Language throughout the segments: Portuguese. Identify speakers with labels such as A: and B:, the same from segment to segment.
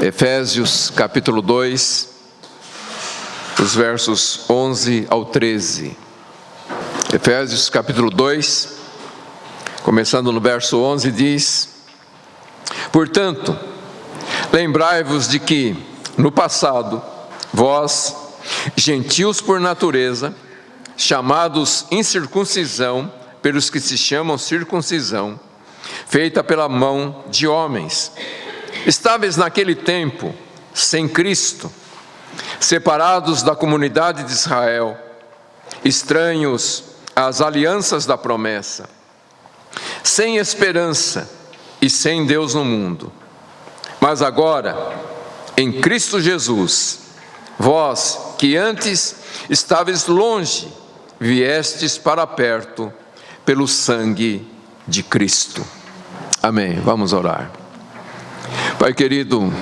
A: Efésios capítulo 2, os versos 11 ao 13. Efésios capítulo 2, começando no verso 11, diz: Portanto, lembrai-vos de que, no passado, vós, gentios por natureza, chamados incircuncisão pelos que se chamam circuncisão, feita pela mão de homens, estáveis naquele tempo sem Cristo, separados da comunidade de Israel, estranhos às alianças da promessa, sem esperança e sem Deus no mundo. Mas agora, em Cristo Jesus, vós que antes estáveis longe, viestes para perto pelo sangue de Cristo. Amém. Vamos orar. Pai querido,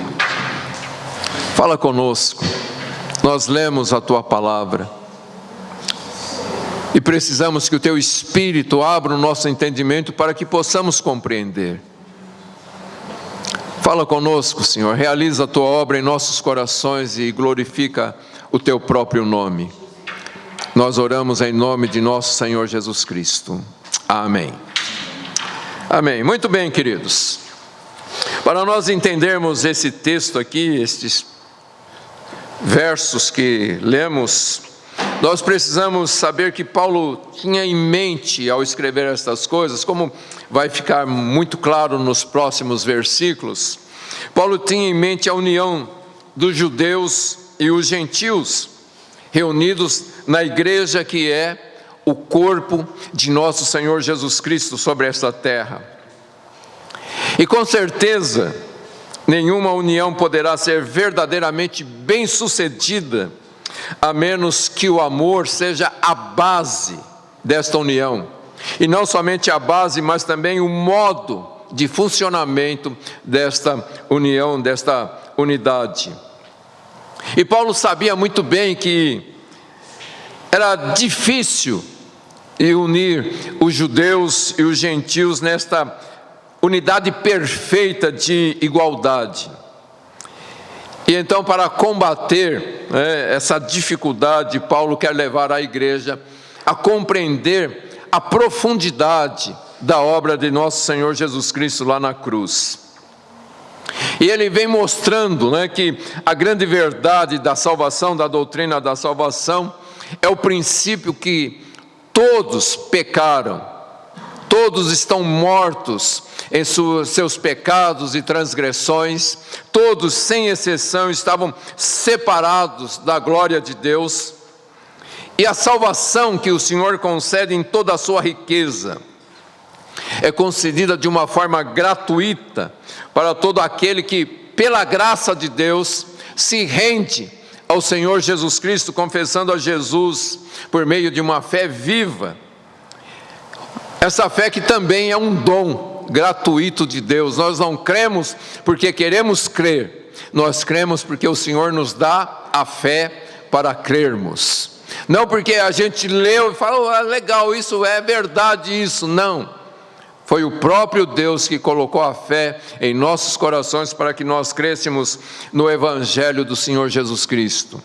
A: fala conosco. Nós lemos a Tua palavra e precisamos que o Teu Espírito abra o nosso entendimento para que possamos compreender. Fala conosco, Senhor, realiza a Tua obra em nossos corações e glorifica o Teu próprio nome. Nós oramos em nome de nosso Senhor Jesus Cristo. Amém. Amém. Muito bem, queridos. Para nós entendermos esse texto aqui, estes versos que lemos, nós precisamos saber que Paulo tinha em mente ao escrever estas coisas, como vai ficar muito claro nos próximos versículos. Paulo tinha em mente a união dos judeus e os gentios, reunidos na igreja que é o corpo de nosso Senhor Jesus Cristo sobre esta terra. E com certeza, nenhuma união poderá ser verdadeiramente bem-sucedida, a menos que o amor seja a base desta união. E não somente a base, mas também o modo de funcionamento desta união, desta unidade. E Paulo sabia muito bem que era difícil unir os judeus e os gentios nesta unidade perfeita de igualdade. E então, para combater essa dificuldade, Paulo quer levar a igreja a compreender a profundidade da obra de nosso Senhor Jesus Cristo lá na cruz. E ele vem mostrando que a grande verdade da salvação, da doutrina da salvação, é o princípio que todos pecaram, todos estão mortos em seus pecados e transgressões, todos, sem exceção, estavam separados da glória de Deus, e a salvação que o Senhor concede em toda a sua riqueza é concedida de uma forma gratuita para todo aquele que, pela graça de Deus, se rende ao Senhor Jesus Cristo, confessando a Jesus por meio de uma fé viva. Essa fé que também é um dom gratuito de Deus. Nós não cremos porque queremos crer, nós cremos porque o Senhor nos dá a fé para crermos. Não porque a gente leu e falou, legal, isso é verdade, isso. Não. Foi o próprio Deus que colocou a fé em nossos corações para que nós crêssemos no Evangelho do Senhor Jesus Cristo.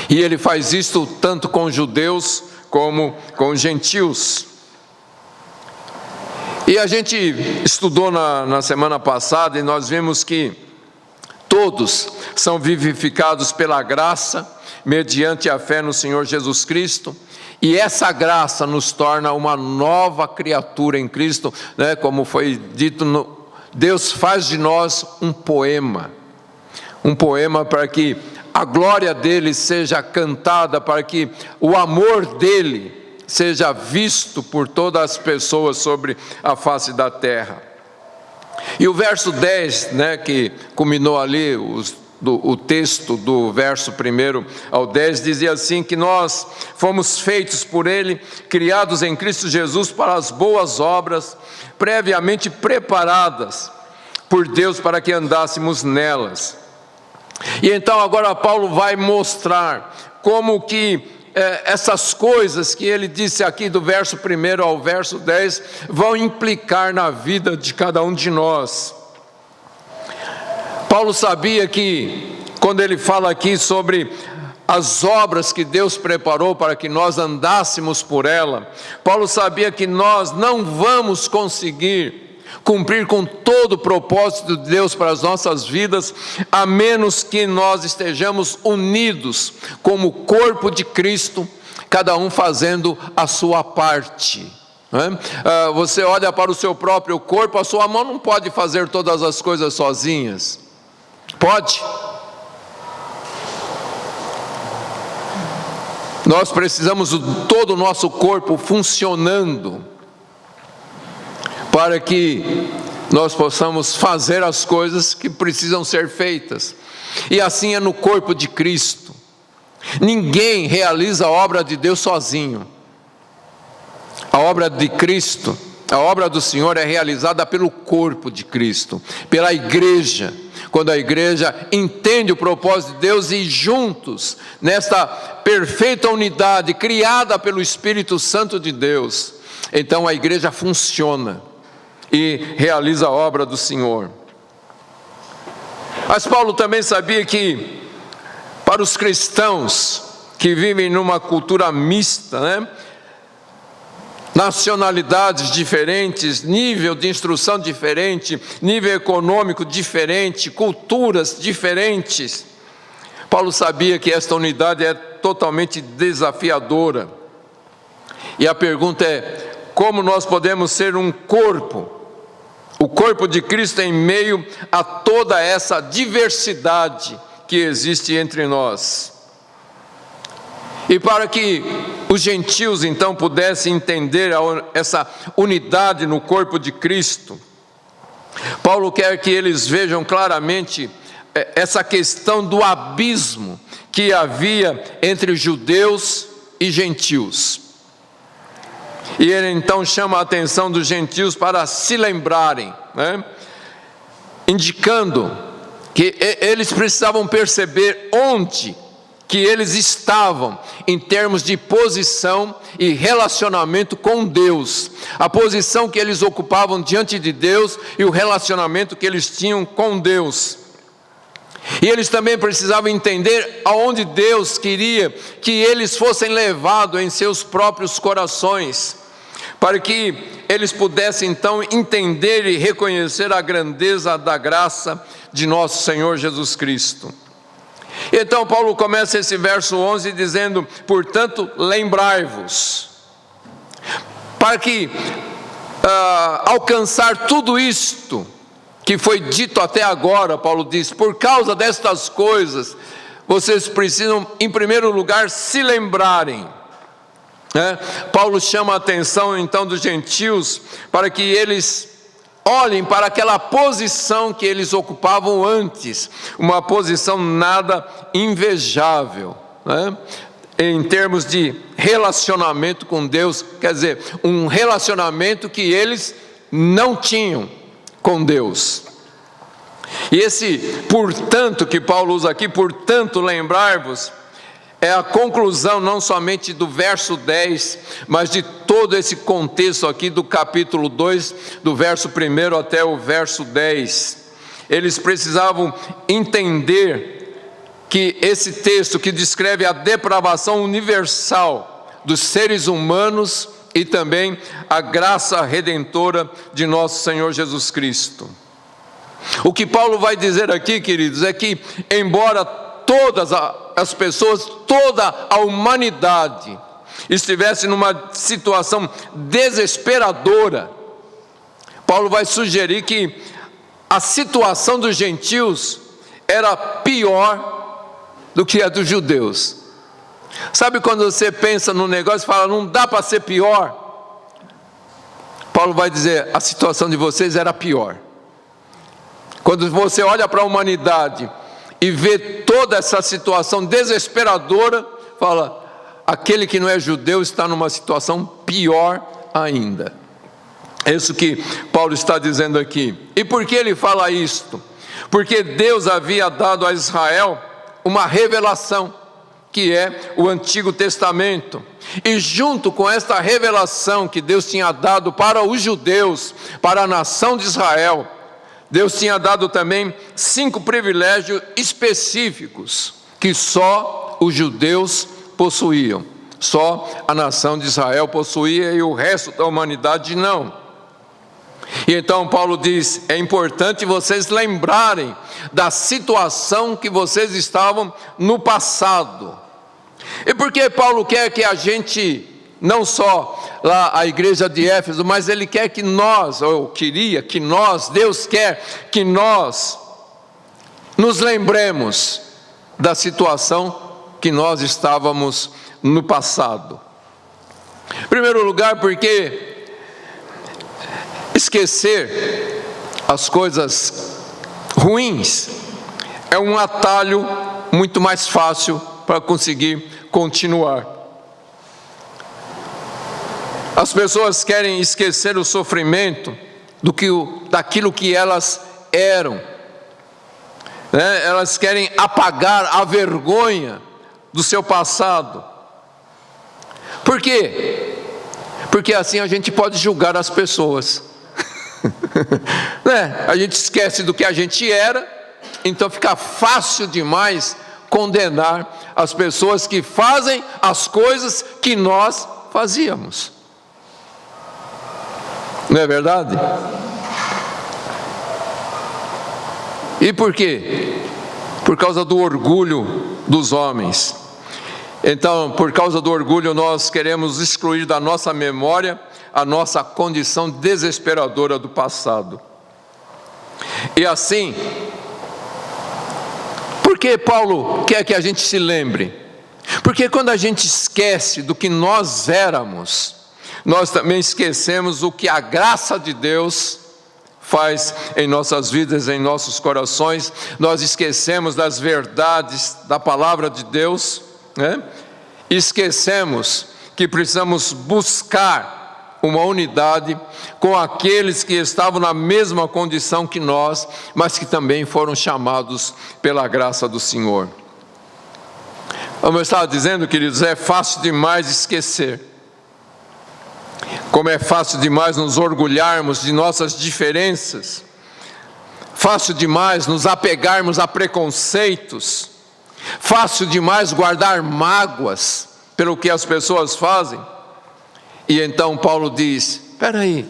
A: E Ele faz isto tanto com judeus como com gentios. E a gente estudou na semana passada e nós vimos que todos são vivificados pela graça, mediante a fé no Senhor Jesus Cristo. E essa graça nos torna uma nova criatura em Cristo, como foi dito, Deus faz de nós um poema para que a glória dele seja cantada, para que o amor dele seja visto por todas as pessoas sobre a face da terra. E o verso 10, que culminou ali o texto do verso 1 ao 10, dizia assim, que nós fomos feitos por Ele, criados em Cristo Jesus para as boas obras, previamente preparadas por Deus para que andássemos nelas. E então agora Paulo vai mostrar como que essas coisas que ele disse aqui do verso 1 ao verso 10 vão implicar na vida de cada um de nós. Paulo sabia que, quando ele fala aqui sobre as obras que Deus preparou para que nós andássemos por ela, Paulo sabia que nós não vamos conseguir cumprir com todo o propósito de Deus para as nossas vidas, a menos que nós estejamos unidos como corpo de Cristo, cada um fazendo a sua parte. Você olha para o seu próprio corpo, a sua mão não pode fazer todas as coisas sozinhas. Pode? Nós precisamos de todo o nosso corpo funcionando para que nós possamos fazer as coisas que precisam ser feitas. E assim é no corpo de Cristo. Ninguém realiza a obra de Deus sozinho. A obra de Cristo, a obra do Senhor é realizada pelo corpo de Cristo, pela igreja. Quando a igreja entende o propósito de Deus e juntos, nesta perfeita unidade criada pelo Espírito Santo de Deus, então a igreja funciona e realiza a obra do Senhor. Mas Paulo também sabia que, para os cristãos que vivem numa cultura mista, nacionalidades diferentes, nível de instrução diferente, nível econômico diferente, culturas diferentes, Paulo sabia que esta unidade é totalmente desafiadora. E a pergunta é: como nós podemos ser um corpo, o corpo de Cristo, em meio a toda essa diversidade que existe entre nós? E para que os gentios então pudessem entender essa unidade no corpo de Cristo, Paulo quer que eles vejam claramente essa questão do abismo que havia entre judeus e gentios. E ele então chama a atenção dos gentios para se lembrarem, indicando que eles precisavam perceber onde que eles estavam em termos de posição e relacionamento com Deus, a posição que eles ocupavam diante de Deus e o relacionamento que eles tinham com Deus. E eles também precisavam entender aonde Deus queria que eles fossem levados em seus próprios corações, para que eles pudessem então entender e reconhecer a grandeza da graça de nosso Senhor Jesus Cristo. Então Paulo começa esse verso 11 dizendo: portanto, lembrai-vos, para que alcançar tudo isto que foi dito até agora, Paulo diz, por causa destas coisas, vocês precisam, em primeiro lugar, se lembrarem. Paulo chama a atenção então dos gentios para que eles olhem para aquela posição que eles ocupavam antes, uma posição nada invejável, em termos de relacionamento com Deus, quer dizer, um relacionamento que eles não tinham com Deus. E esse portanto que Paulo usa aqui, portanto lembrar-vos, é a conclusão não somente do verso 10, mas de todo esse contexto aqui do capítulo 2, do verso 1 até o verso 10. Eles precisavam entender que esse texto que descreve a depravação universal dos seres humanos e também a graça redentora de nosso Senhor Jesus Cristo. O que Paulo vai dizer aqui, queridos, é que embora todas as pessoas, toda a humanidade estivesse numa situação desesperadora, Paulo vai sugerir que a situação dos gentios era pior do que a dos judeus. Sabe quando você pensa num negócio e fala, não dá para ser pior? Paulo vai dizer, a situação de vocês era pior. Quando você olha para a humanidade e vê toda essa situação desesperadora, fala, aquele que não é judeu está numa situação pior ainda. É isso que Paulo está dizendo aqui. E por que ele fala isto? Porque Deus havia dado a Israel uma revelação, que é o Antigo Testamento. E junto com esta revelação que Deus tinha dado para os judeus, para a nação de Israel, Deus tinha dado também 5 privilégios específicos que só os judeus possuíam. Só a nação de Israel possuía e o resto da humanidade não. E então Paulo diz: é importante vocês lembrarem da situação que vocês estavam no passado. E por que Paulo quer que a gente, não só lá a igreja de Éfeso, mas ele quer que nós, ou queria que nós, Deus quer que nós nos lembremos da situação que nós estávamos no passado? Em primeiro lugar, porque esquecer as coisas ruins é um atalho muito mais fácil para conseguir continuar. As pessoas querem esquecer o sofrimento daquilo que elas eram, né? Elas querem apagar a vergonha do seu passado. Por quê? Porque assim a gente pode julgar as pessoas. Né? A gente esquece do que a gente era, então fica fácil demais condenar as pessoas que fazem as coisas que nós fazíamos. Não é verdade? E por quê? Por causa do orgulho dos homens. Então, por causa do orgulho, nós queremos excluir da nossa memória a nossa condição desesperadora do passado. E assim, por que Paulo quer que a gente se lembre? Porque quando a gente esquece do que nós éramos, nós também esquecemos o que a graça de Deus faz em nossas vidas, em nossos corações. Nós esquecemos das verdades da palavra de Deus, né? Esquecemos que precisamos buscar uma unidade com aqueles que estavam na mesma condição que nós, mas que também foram chamados pela graça do Senhor. Como eu estava dizendo, queridos, é fácil demais esquecer. Como é fácil demais nos orgulharmos de nossas diferenças, fácil demais nos apegarmos a preconceitos, fácil demais guardar mágoas pelo que as pessoas fazem. E então Paulo diz: espera aí,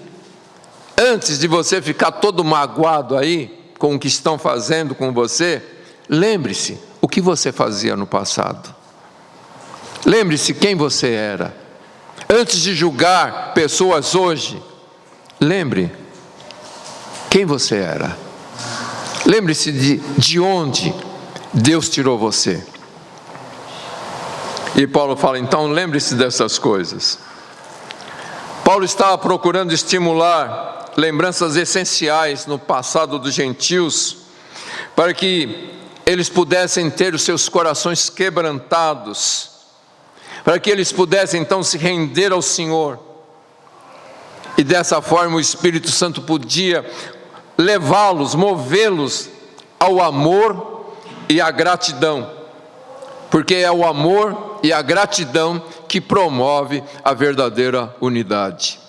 A: antes de você ficar todo magoado aí com o que estão fazendo com você, lembre-se o que você fazia no passado. Lembre-se quem você era. Antes de julgar pessoas hoje, lembre quem você era. Lembre-se de onde Deus tirou você. E Paulo fala, então lembre-se dessas coisas. Paulo estava procurando estimular lembranças essenciais no passado dos gentios, para que eles pudessem ter os seus corações quebrantados, para que eles pudessem então se render ao Senhor. E dessa forma o Espírito Santo podia levá-los, movê-los ao amor e à gratidão, porque é o amor e a gratidão que promove a verdadeira unidade.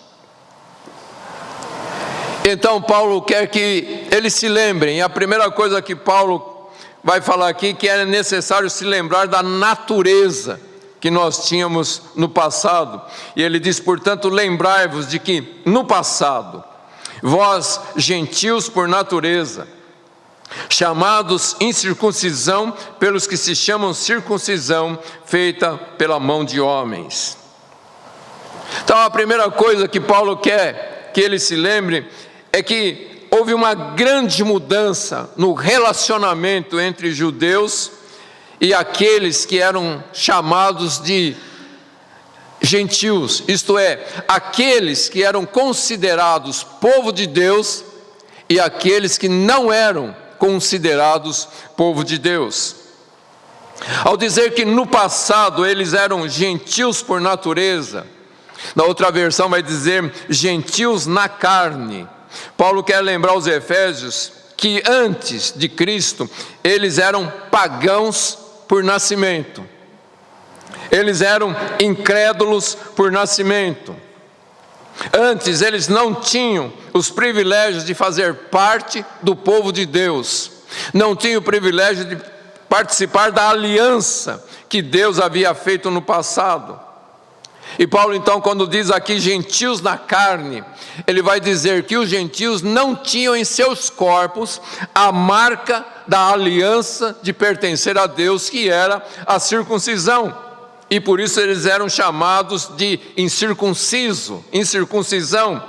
A: Então Paulo quer que eles se lembrem, e a primeira coisa que Paulo vai falar aqui, que é necessário se lembrar da natureza que nós tínhamos no passado. E ele diz, portanto, lembrai-vos de que no passado, vós gentios por natureza, chamados incircuncisão pelos que se chamam circuncisão, feita pela mão de homens. Então a primeira coisa que Paulo quer que ele se lembre é que houve uma grande mudança no relacionamento entre judeus e aqueles que eram chamados de gentios, isto é, aqueles que eram considerados povo de Deus e aqueles que não eram considerados povo de Deus. Ao dizer que no passado eles eram gentios por natureza, na outra versão vai dizer gentios na carne. Paulo quer lembrar aos Efésios que antes de Cristo eles eram pagãos por nascimento, eles eram incrédulos por nascimento. Antes, eles não tinham os privilégios de fazer parte do povo de Deus, não tinham o privilégio de participar da aliança que Deus havia feito no passado. E Paulo, então, quando diz aqui gentios na carne, ele vai dizer que os gentios não tinham em seus corpos a marca da aliança de pertencer a Deus, que era a circuncisão. E por isso eles eram chamados de incircuncisão.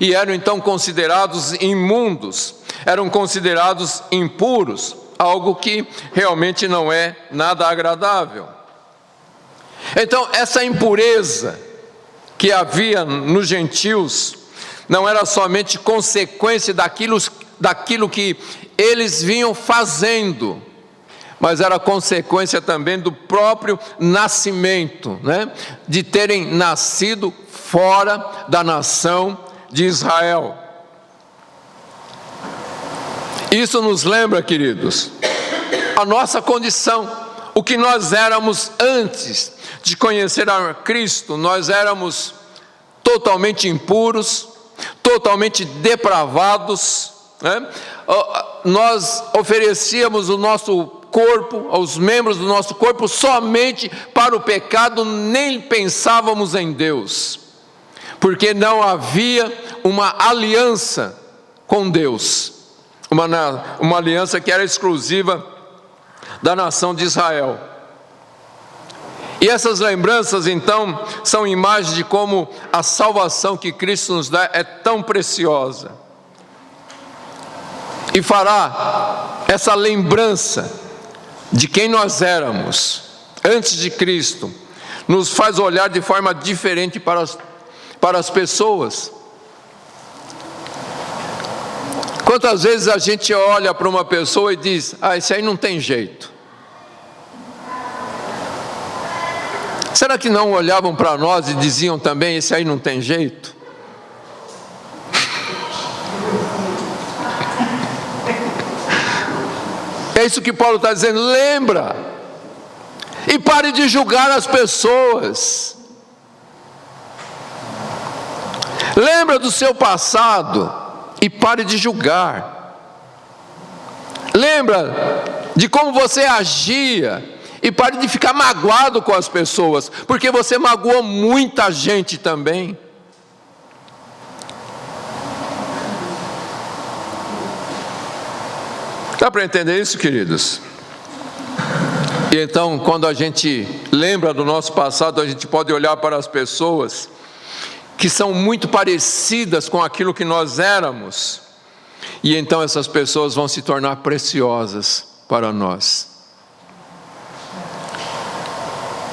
A: E eram então considerados imundos, eram considerados impuros, algo que realmente não é nada agradável. Então, essa impureza que havia nos gentios não era somente consequência daquilo que eles vinham fazendo, mas era consequência também do próprio nascimento, de terem nascido fora da nação de Israel. Isso nos lembra, queridos, a nossa condição, o que nós éramos antes de conhecer a Cristo. Nós éramos totalmente impuros, totalmente depravados, Nós oferecíamos o nosso corpo, os membros do nosso corpo somente para o pecado, nem pensávamos em Deus, porque não havia uma aliança com Deus, uma aliança que era exclusiva da nação de Israel. E essas lembranças, então, são imagens de como a salvação que Cristo nos dá é tão preciosa. E fará essa lembrança de quem nós éramos antes de Cristo, nos faz olhar de forma diferente para as pessoas. Quantas vezes a gente olha para uma pessoa e diz: esse aí não tem jeito. Será que não olhavam para nós e diziam também: esse aí não tem jeito? É isso que Paulo está dizendo. Lembra, e pare de julgar as pessoas. Lembra do seu passado e pare de julgar. Lembra de como você agia e pare de ficar magoado com as pessoas, porque você magoou muita gente também. Dá para entender isso, queridos? E então, quando a gente lembra do nosso passado, a gente pode olhar para as pessoas que são muito parecidas com aquilo que nós éramos, e então essas pessoas vão se tornar preciosas para nós.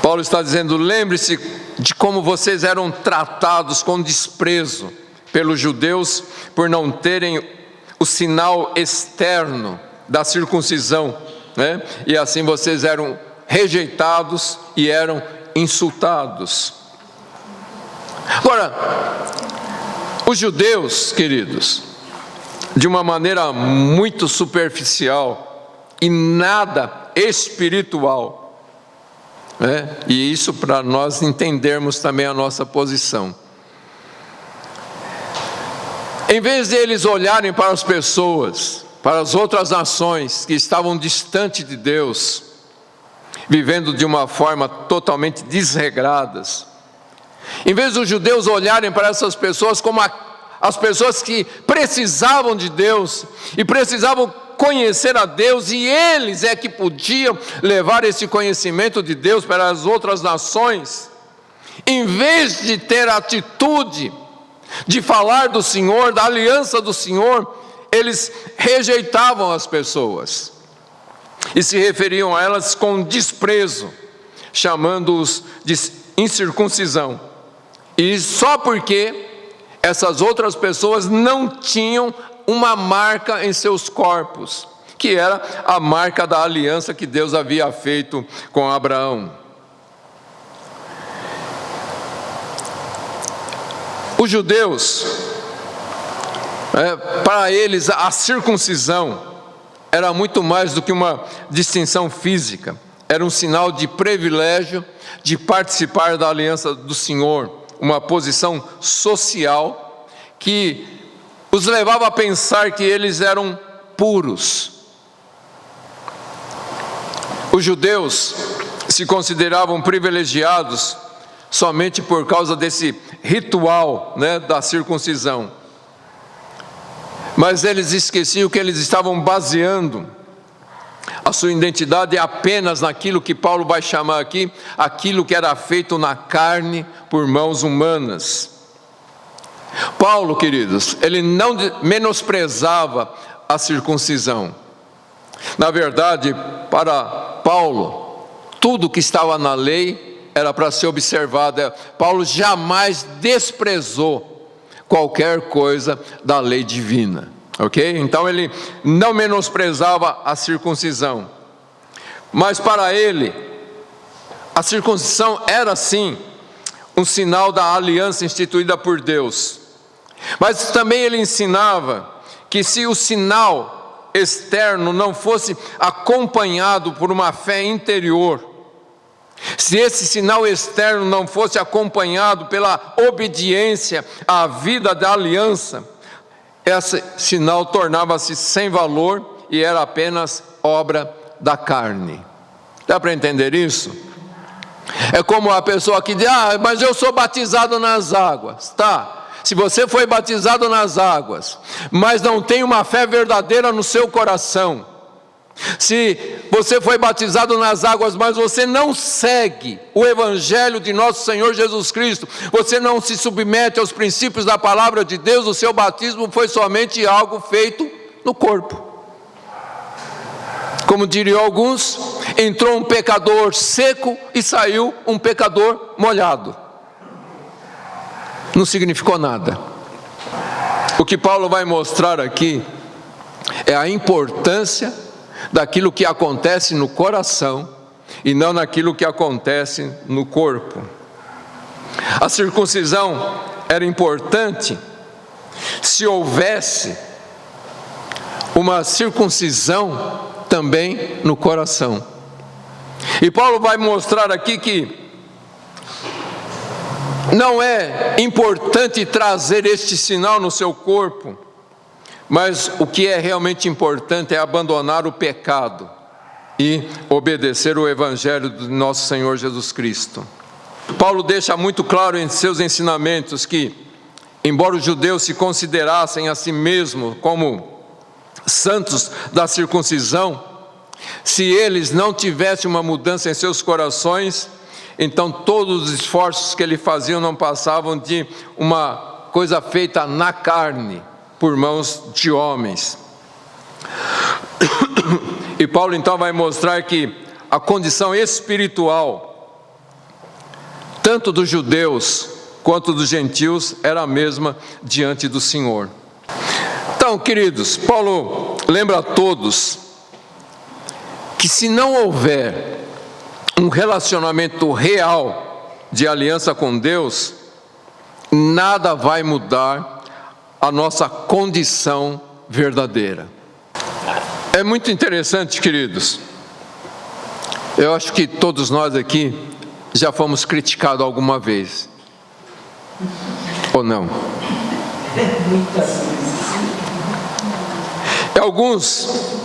A: Paulo está dizendo: lembre-se de como vocês eram tratados com desprezo pelos judeus por não terem o sinal externo da circuncisão, E assim vocês eram rejeitados e eram insultados. Agora, os judeus, queridos, de uma maneira muito superficial e nada espiritual, e isso para nós entendermos também a nossa posição. Em vez de eles olharem para as pessoas, para as outras nações que estavam distante de Deus, vivendo de uma forma totalmente desregradas, em vez dos judeus olharem para essas pessoas como as pessoas que precisavam de Deus e precisavam conhecer a Deus, e eles é que podiam levar esse conhecimento de Deus para as outras nações, em vez de ter a atitude de falar do Senhor, da aliança do Senhor, eles rejeitavam as pessoas e se referiam a elas com desprezo, chamando-os de incircuncisão, e só porque essas outras pessoas não tinham uma marca em seus corpos, que era a marca da aliança que Deus havia feito com Abraão. Os judeus, para eles a circuncisão era muito mais do que uma distinção física, era um sinal de privilégio de participar da aliança do Senhor, uma posição social que os levava a pensar que eles eram puros. Os judeus se consideravam privilegiados somente por causa desse ritual, da circuncisão. Mas eles esqueciam que eles estavam baseando a sua identidade apenas naquilo que Paulo vai chamar aqui, aquilo que era feito na carne por mãos humanas. Paulo, queridos, ele não menosprezava a circuncisão. Na verdade, para Paulo, tudo que estava na lei era para ser observado. Paulo jamais desprezou qualquer coisa da lei divina, ok? Então ele não menosprezava a circuncisão, mas para ele, a circuncisão era sim um sinal da aliança instituída por Deus. Mas também ele ensinava que se o sinal externo não fosse acompanhado por uma fé interior, se esse sinal externo não fosse acompanhado pela obediência à vida da aliança, esse sinal tornava-se sem valor e era apenas obra da carne. Dá para entender isso? É como a pessoa que diz: mas eu sou batizado nas águas. Tá, se você foi batizado nas águas, mas não tem uma fé verdadeira no seu coração, se você foi batizado nas águas, mas você não segue o evangelho de nosso Senhor Jesus Cristo, você não se submete aos princípios da palavra de Deus, o seu batismo foi somente algo feito no corpo. Como diriam alguns, entrou um pecador seco e saiu um pecador molhado. Não significou nada. O que Paulo vai mostrar aqui é a importância daquilo que acontece no coração e não naquilo que acontece no corpo. A circuncisão era importante se houvesse uma circuncisão também no coração. E Paulo vai mostrar aqui que não é importante trazer este sinal no seu corpo, mas o que é realmente importante é abandonar o pecado e obedecer o evangelho do nosso Senhor Jesus Cristo. Paulo deixa muito claro em seus ensinamentos que, embora os judeus se considerassem a si mesmos como santos da circuncisão, se eles não tivessem uma mudança em seus corações, então todos os esforços que eles faziam não passavam de uma coisa feita na carne, por mãos de homens. E Paulo então vai mostrar que a condição espiritual, tanto dos judeus quanto dos gentios, era a mesma diante do Senhor. Então, queridos, Paulo lembra a todos que se não houver um relacionamento real de aliança com Deus, nada vai mudar a nossa condição verdadeira. É muito interessante, queridos. Eu acho que todos nós aqui já fomos criticados alguma vez. Ou não? Alguns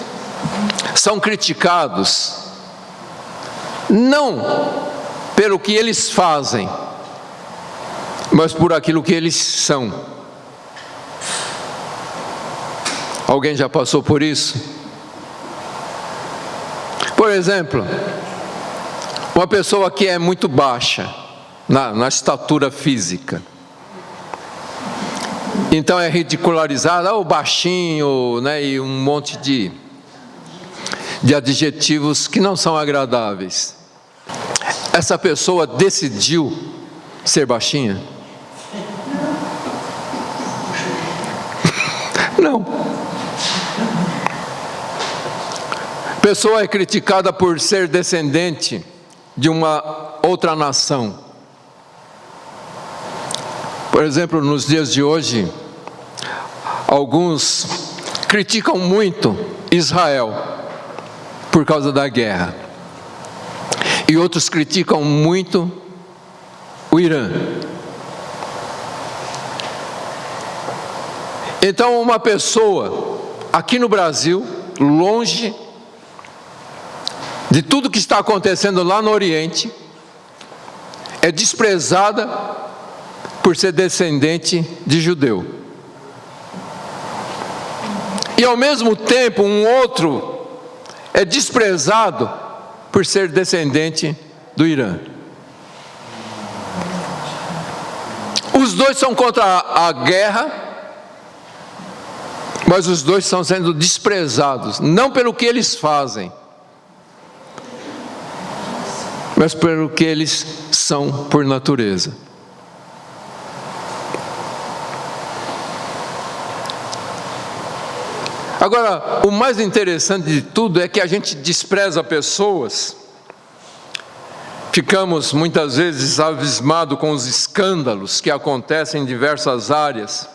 A: são criticados não pelo que eles fazem, mas por aquilo que eles são. Alguém já passou por isso? Por exemplo, uma pessoa que é muito baixa na estatura física, então é ridicularizada, o baixinho, e um monte de adjetivos que não são agradáveis. Essa pessoa decidiu ser baixinha? Não. A pessoa é criticada por ser descendente de uma outra nação. Por exemplo, nos dias de hoje, alguns criticam muito Israel por causa da guerra, e outros criticam muito o Irã Então, uma pessoa aqui no Brasil, longe de tudo que está acontecendo lá no Oriente, é desprezada por ser descendente de judeu. E ao mesmo tempo, um outro é desprezado por ser descendente do Irã. Os dois são contra a guerra, mas os dois estão sendo desprezados, não pelo que eles fazem, mas pelo que eles são por natureza. Agora, o mais interessante de tudo é que a gente despreza pessoas, ficamos muitas vezes abismados com os escândalos que acontecem em diversas áreas,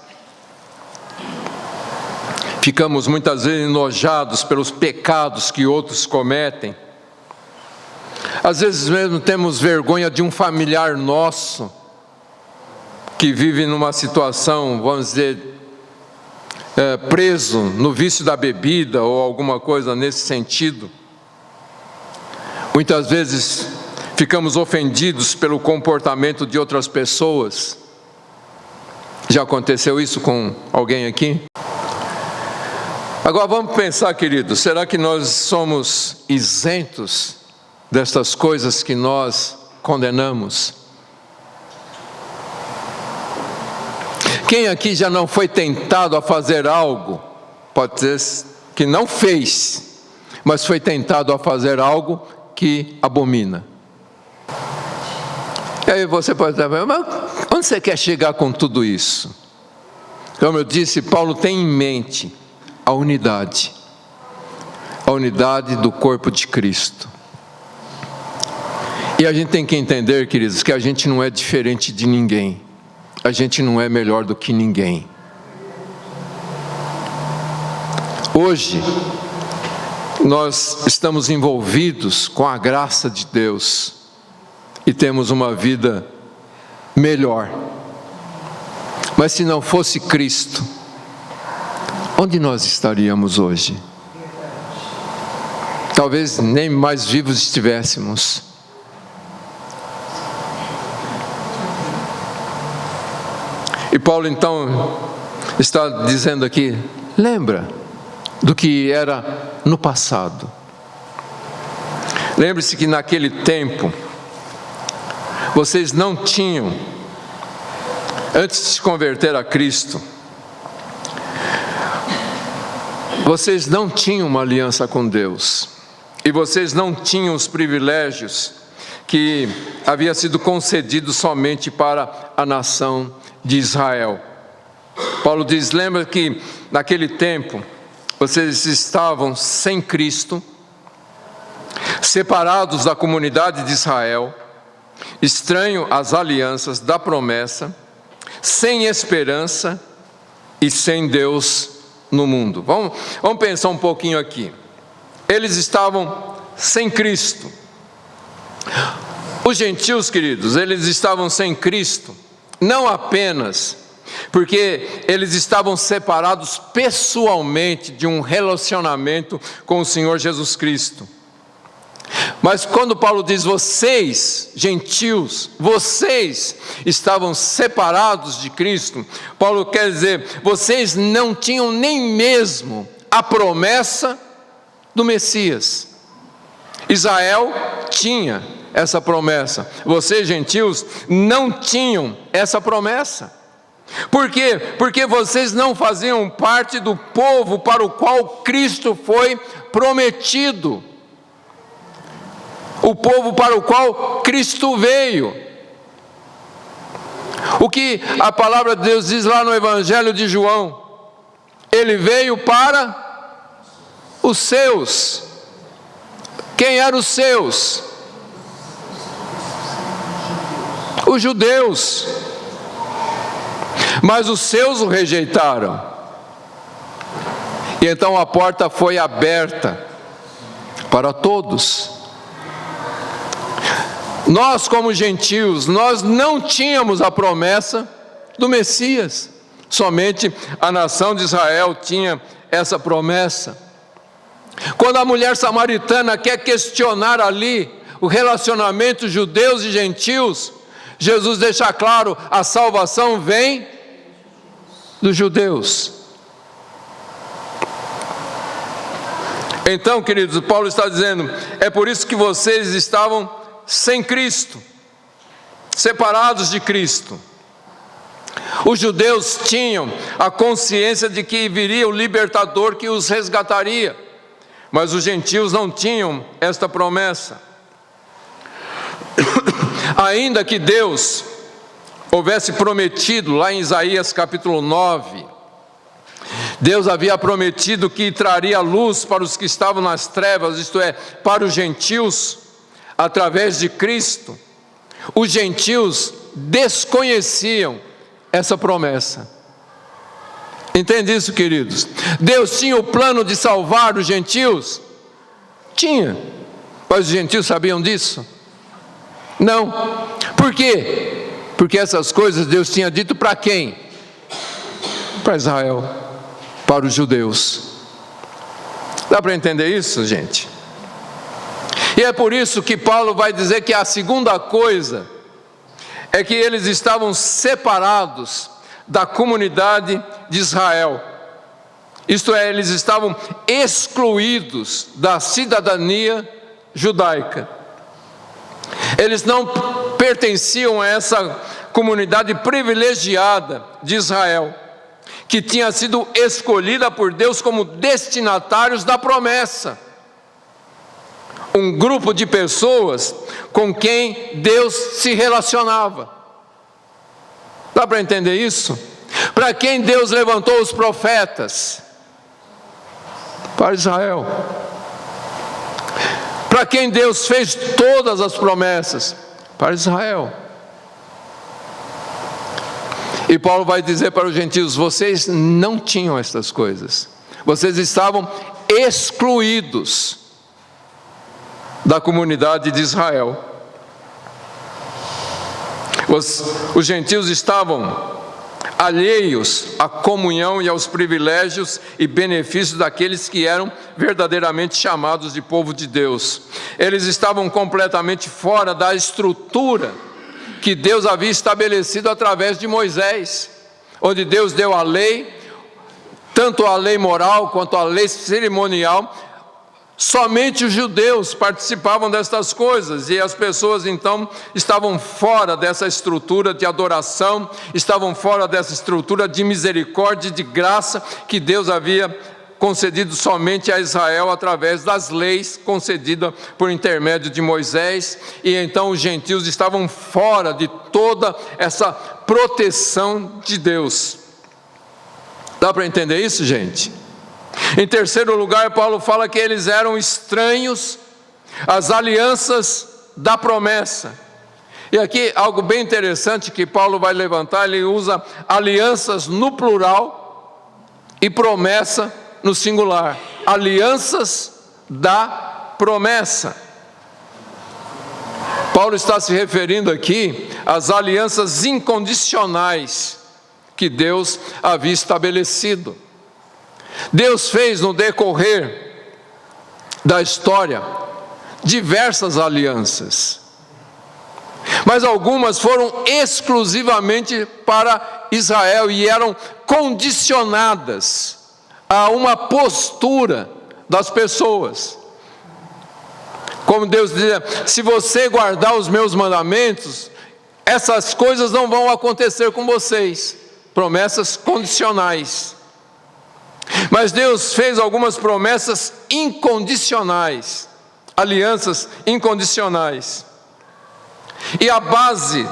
A: ficamos muitas vezes enojados pelos pecados que outros cometem, às vezes mesmo temos vergonha de um familiar nosso, que vive numa situação, vamos dizer, preso no vício da bebida ou alguma coisa nesse sentido. Muitas vezes ficamos ofendidos pelo comportamento de outras pessoas. Já aconteceu isso com alguém aqui? Agora vamos pensar, queridos, será que nós somos isentos destas coisas que nós condenamos? Quem aqui já não foi tentado a fazer algo, pode ser que não fez, mas foi tentado a fazer algo que abomina? E aí você pode dizer, mas onde você quer chegar com tudo isso? Como eu disse, Paulo tem em mente a unidade do corpo de Cristo. E a gente tem que entender, queridos, que a gente não é diferente de ninguém. A gente não é melhor do que ninguém. Hoje, nós estamos envolvidos com a graça de Deus e temos uma vida melhor. Mas se não fosse Cristo, onde nós estaríamos hoje? Talvez nem mais vivos estivéssemos. E Paulo então está dizendo aqui, lembra do que era no passado. Lembre-se que naquele tempo, vocês não tinham, antes de se converter a Cristo, vocês não tinham uma aliança com Deus, e vocês não tinham os privilégios que havia sido concedido somente para a nação de Israel. Paulo diz, lembra que naquele tempo, vocês estavam sem Cristo, separados da comunidade de Israel, estranho às alianças da promessa, sem esperança e sem Deus no mundo. Vamos pensar um pouquinho aqui. Eles estavam sem Cristo. Os gentios, queridos, eles estavam sem Cristo, não apenas porque eles estavam separados pessoalmente de um relacionamento com o Senhor Jesus Cristo. Mas quando Paulo diz, vocês, gentios, vocês estavam separados de Cristo, Paulo quer dizer, vocês não tinham nem mesmo a promessa do Messias. Israel tinha essa promessa, vocês, gentios, não tinham essa promessa. Por quê? Porque vocês não faziam parte do povo para o qual Cristo foi prometido, o povo para o qual Cristo veio. O que a palavra de Deus diz lá no Evangelho de João, ele veio para os seus. Quem eram os seus? Os judeus. Mas os seus o rejeitaram. E então a porta foi aberta para todos. Nós, como gentios, nós não tínhamos a promessa do Messias. Somente a nação de Israel tinha essa promessa. Quando a mulher samaritana quer questionar ali o relacionamento judeus e gentios, Jesus deixa claro: a salvação vem dos judeus. Então, queridos, Paulo está dizendo: é por isso que vocês estavam sem Cristo, separados de Cristo. Os judeus tinham a consciência de que viria o libertador que os resgataria, mas os gentios não tinham esta promessa. Ainda que Deus houvesse prometido, lá em Isaías capítulo 9, Deus havia prometido que traria luz para os que estavam nas trevas, isto é, para os gentios, através de Cristo. Os gentios desconheciam essa promessa. Entende isso, queridos? Deus tinha o plano de salvar os gentios? Tinha. Mas os gentios sabiam disso? Não. Por quê? Porque essas coisas Deus tinha dito para quem? Para Israel, para os judeus. Dá para entender isso, gente? E é por isso que Paulo vai dizer que a segunda coisa é que eles estavam separados da comunidade de Israel. Isto é, eles estavam excluídos da cidadania judaica. Eles não pertenciam a essa comunidade privilegiada de Israel, que tinha sido escolhida por Deus como destinatários da promessa. Um grupo de pessoas com quem Deus se relacionava. Dá para entender isso? Para quem Deus levantou os profetas? Para Israel. Para quem Deus fez todas as promessas? Para Israel. E Paulo vai dizer para os gentios: vocês não tinham estas coisas. Vocês estavam excluídos da comunidade de Israel. Os gentios estavam alheios à comunhão e aos privilégios e benefícios daqueles que eram verdadeiramente chamados de povo de Deus. Eles estavam completamente fora da estrutura que Deus havia estabelecido através de Moisés, onde Deus deu a lei, tanto a lei moral quanto a lei cerimonial. Somente os judeus participavam destas coisas, e as pessoas então estavam fora dessa estrutura de adoração, estavam fora dessa estrutura de misericórdia e de graça que Deus havia concedido somente a Israel através das leis concedidas por intermédio de Moisés. E então os gentios estavam fora de toda essa proteção de Deus. Dá para entender isso, gente? Em terceiro lugar, Paulo fala que eles eram estranhos às alianças da promessa. E aqui algo bem interessante que Paulo vai levantar: ele usa alianças no plural e promessa no singular. Alianças da promessa. Paulo está se referindo aqui às alianças incondicionais que Deus havia estabelecido. Deus fez no decorrer da história diversas alianças, mas algumas foram exclusivamente para Israel e eram condicionadas a uma postura das pessoas. Como Deus dizia: se você guardar os meus mandamentos, essas coisas não vão acontecer com vocês. Promessas condicionais. Mas Deus fez algumas promessas incondicionais, alianças incondicionais. E a base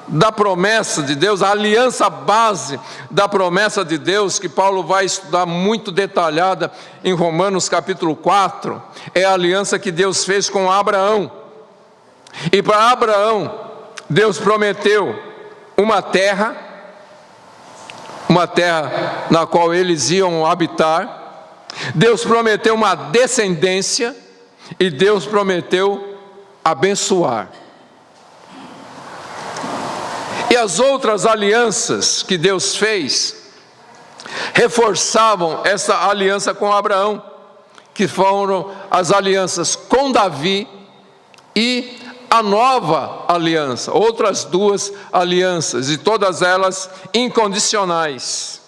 A: da promessa de Deus, a aliança base da promessa de Deus, que Paulo vai estudar muito detalhada em Romanos capítulo 4, é a aliança que Deus fez com Abraão. E para Abraão, Deus prometeu uma terra na qual eles iam habitar. Deus prometeu uma descendência e Deus prometeu abençoar. E as outras alianças que Deus fez reforçavam essa aliança com Abraão, que foram as alianças com Davi e a nova aliança, outras duas alianças, e todas elas incondicionais.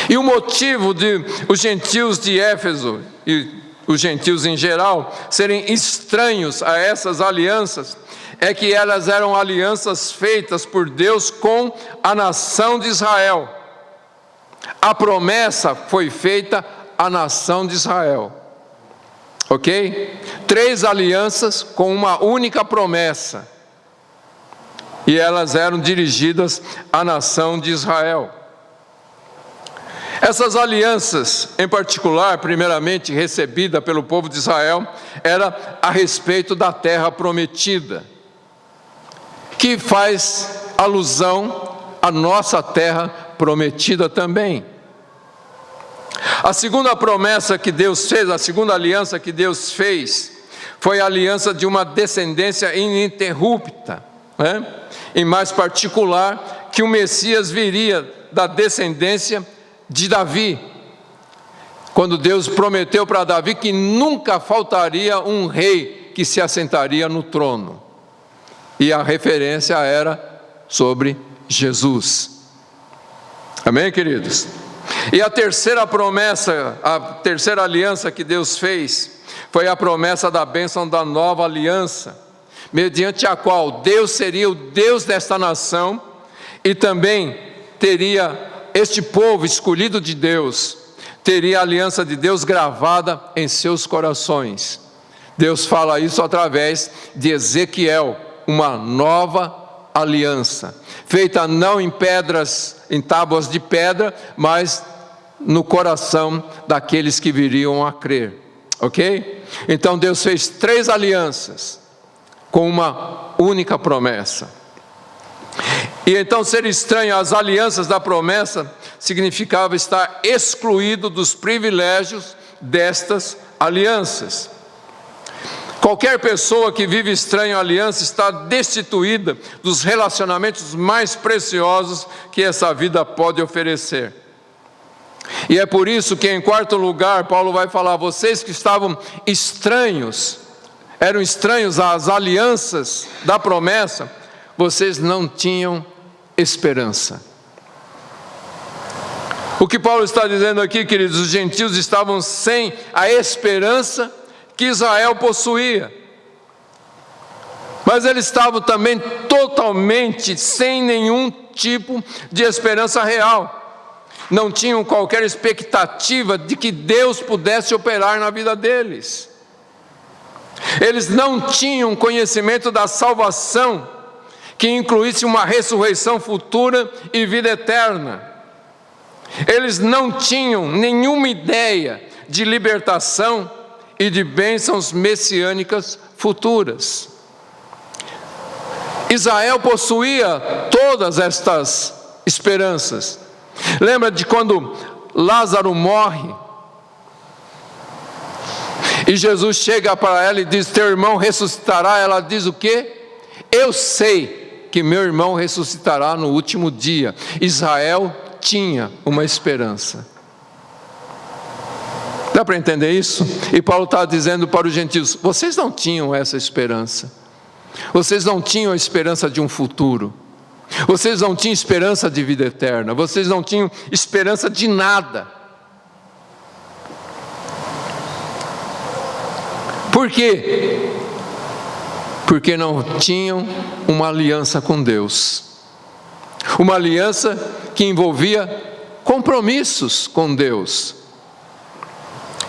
A: E o motivo de os gentios de Éfeso e os gentios em geral serem estranhos a essas alianças é que elas eram alianças feitas por Deus com a nação de Israel. A promessa foi feita à nação de Israel. Ok? 3 alianças com uma única promessa. E elas eram dirigidas à nação de Israel. Essas alianças, em particular, primeiramente recebida pelo povo de Israel, era a respeito da terra prometida, que faz alusão à nossa terra prometida também. A segunda promessa que Deus fez, a segunda aliança que Deus fez, foi a aliança de uma descendência ininterrupta, né? Em mais particular, que o Messias viria da descendência de Davi, quando Deus prometeu para Davi que nunca faltaria um rei que se assentaria no trono, e a referência era sobre Jesus. Amém, queridos? E a terceira promessa, a terceira aliança que Deus fez, foi a promessa da bênção da nova aliança, mediante a qual Deus seria o Deus desta nação, e também teria este povo escolhido de Deus, teria a aliança de Deus gravada em seus corações. Deus fala isso através de Ezequiel, uma nova aliança, feita não em pedras, em tábuas de pedra, mas no coração daqueles que viriam a crer, ok? Então Deus fez 3 alianças com uma única promessa. E então ser estranho às alianças da promessa significava estar excluído dos privilégios destas alianças. Qualquer pessoa que vive estranho à aliança está destituída dos relacionamentos mais preciosos que essa vida pode oferecer. E é por isso que, em quarto lugar, Paulo vai falar: vocês que estavam estranhos, eram estranhos às alianças da promessa, vocês não tinham esperança. O que Paulo está dizendo aqui, queridos, os gentios estavam sem a esperança que Israel possuía, mas eles estavam também totalmente sem nenhum tipo de esperança real. Não tinham qualquer expectativa de que Deus pudesse operar na vida deles. Eles não tinham conhecimento da salvação que incluísse uma ressurreição futura e vida eterna. Eles não tinham nenhuma ideia de libertação e de bênçãos messiânicas futuras. Israel possuía todas estas esperanças. Lembra de quando Lázaro morre e Jesus chega para ela e diz: teu irmão ressuscitará. Ela diz o quê? Eu sei que meu irmão ressuscitará no último dia. Israel tinha uma esperança. Dá para entender isso? E Paulo está dizendo para os gentios: vocês não tinham essa esperança. Vocês não tinham a esperança de um futuro. Vocês não tinham esperança de vida eterna. Vocês não tinham esperança de nada. Por quê? Porque não tinham uma aliança com Deus. Uma aliança que envolvia compromissos com Deus.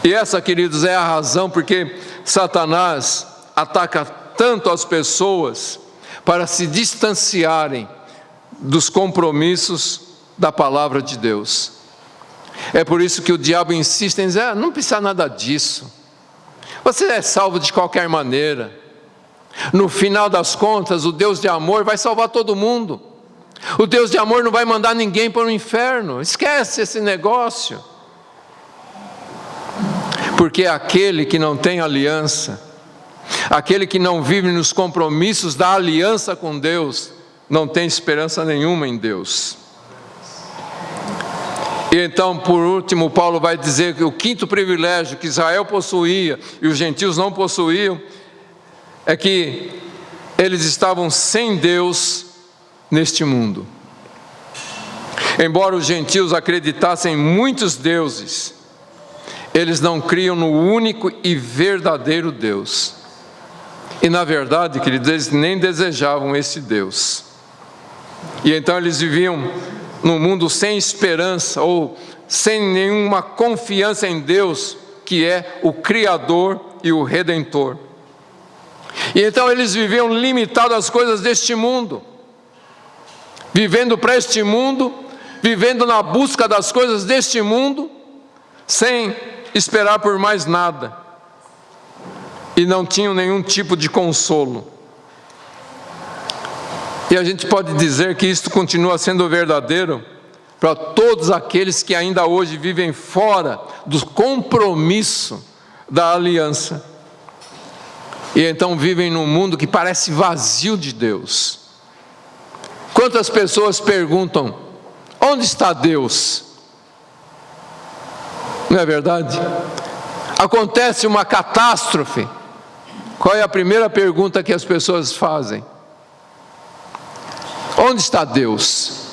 A: E essa, queridos, é a razão porque Satanás ataca tanto as pessoas para se distanciarem dos compromissos da palavra de Deus. É por isso que o diabo insiste em dizer: não precisa nada disso. Você é salvo de qualquer maneira. No final das contas, o Deus de amor vai salvar todo mundo. O Deus de amor não vai mandar ninguém para o inferno. Esquece esse negócio. Porque aquele que não tem aliança, aquele que não vive nos compromissos da aliança com Deus, não tem esperança nenhuma em Deus. E então, por último, Paulo vai dizer que o quinto privilégio que Israel possuía e os gentios não possuíam é que eles estavam sem Deus neste mundo. Embora os gentios acreditassem em muitos deuses, eles não criam no único e verdadeiro Deus. E na verdade, queridos, eles nem desejavam esse Deus. E então eles viviam num mundo sem esperança ou sem nenhuma confiança em Deus, que é o Criador e o Redentor. E então eles viviam limitados às coisas deste mundo, vivendo para este mundo, vivendo na busca das coisas deste mundo, sem esperar por mais nada, e não tinham nenhum tipo de consolo. E a gente pode dizer que isto continua sendo verdadeiro para todos aqueles que ainda hoje vivem fora do compromisso da aliança, e então vivem num mundo que parece vazio de Deus. Quantas pessoas perguntam: onde está Deus? Não é verdade? Acontece uma catástrofe, qual é a primeira pergunta que as pessoas fazem? Onde está Deus?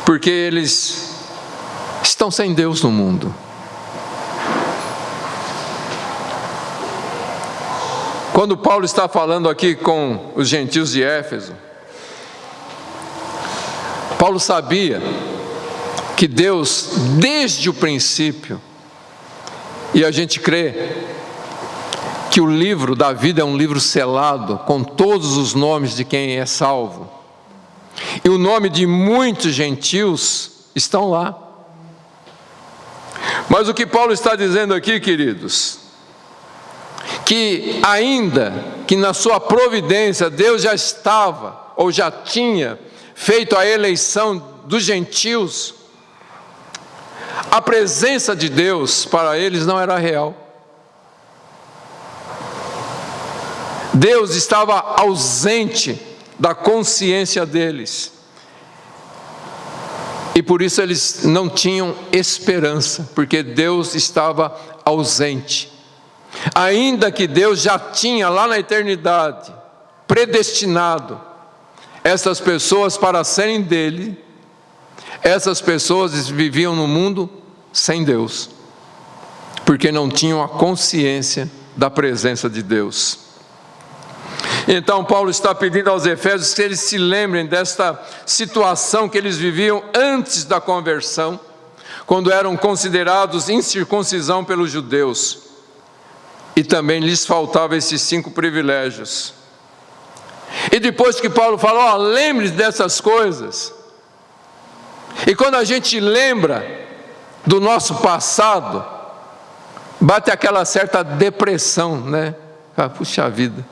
A: Porque eles estão sem Deus no mundo. Quando Paulo está falando aqui com os gentios de Éfeso, Paulo sabia que Deus, desde o princípio, e a gente crê que o livro da vida é um livro selado, com todos os nomes de quem é salvo, e o nome de muitos gentios estão lá. Mas o que Paulo está dizendo aqui, queridos, que ainda que na sua providência Deus já estava, ou já tinha feito a eleição dos gentios, a presença de Deus para eles não era real. Deus estava ausente da consciência deles, e por isso eles não tinham esperança, porque Deus estava ausente. Ainda que Deus já tinha lá na eternidade predestinado essas pessoas para serem dele, essas pessoas viviam no mundo sem Deus, porque não tinham a consciência da presença de Deus. Então Paulo está pedindo aos Efésios que eles se lembrem desta situação que eles viviam antes da conversão, quando eram considerados incircuncisão pelos judeus, e também lhes faltavam esses 5 privilégios. E depois que Paulo falou, lembre-se dessas coisas. E quando a gente lembra do nosso passado, bate aquela certa depressão, né? Puxa vida.